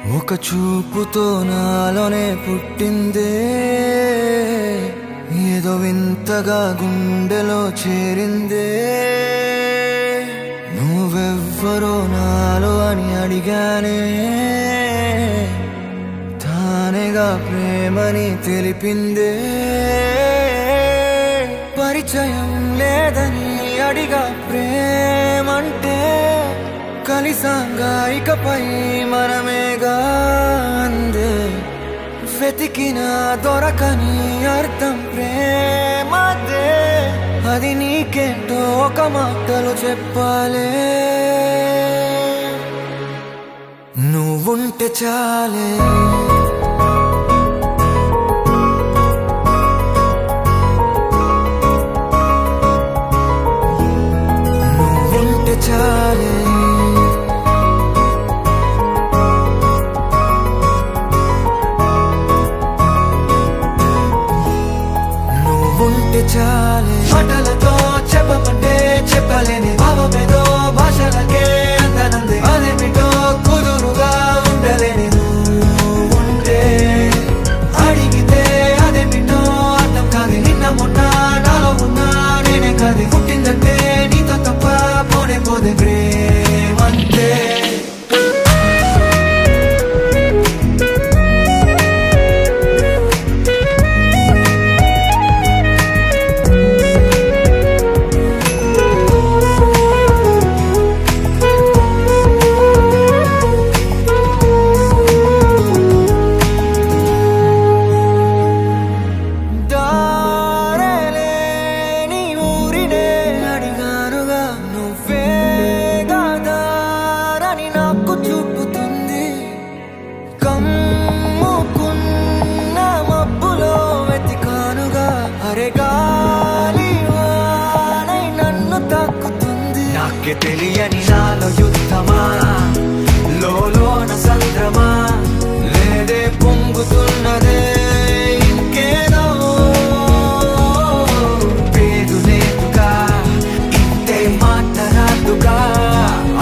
ఒక చూపుతో నాలోనే పుట్టిందే, ఏదో వింతగా గుండెలో చేరిందే. నువ్వెవ్వరో నాలో అని అడిగానే, తానేగా ప్రేమని తెలిపిందే. పరిచయం లేదని అడిగా ప్రేమంటే, కలిసాంగా ఇకపై మనమేగా అందే. వెతికినా దొరకని అర్థం ప్రేమదే, అది నీకేంటో ఒక మాటలో చెప్పాలే. నువ్వుంటే చాలే, నువ్వుంటే చాలే, నువ్వుంటే చాలే. మాటలతో చెప్పమంటే చెప్పలేని భావమేదో భాషలకే అందనంది. అదేమిటో కుదురుగా ఉండలేని నువ్వుంటే, అడిగితే అదేమిటో అర్థం కాదు. నిన్న మొన్న నాలో ఉన్నా నేనే కాదు. పుట్టిందంటే నీతో తప్ప పోనే పోదే ప్రేమంతే. నాకే తెలియని నాలో యుద్ధమా, లోన సంద్రమా, లేదే పొంగుతున్నదే ఇంకేదో. పేరు లేదుగా, ఇంతే మాట రాదుగా,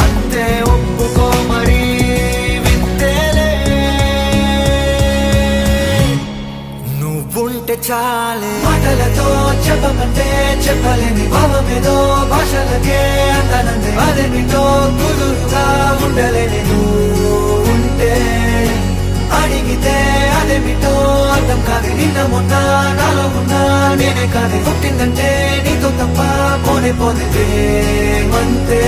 అంతే ఒప్పుకో మరి వింతేలే. నువ్వుంటే చాలే. మాటలతో చెప్పమంటే చెప్పలేని భావమేదో భాషలకే అందనందే. అదేమిటో కుదురుగా ఉండలేని నువ్వుంటే, అడిగితే అదేమిటో అర్థం కాదు. నిన్న మొన్న నాలో ఉన్నా నేనే కాదు. పుట్టిందంటే నీతో తప్ప పోనే పోతే ప్రేమంతే.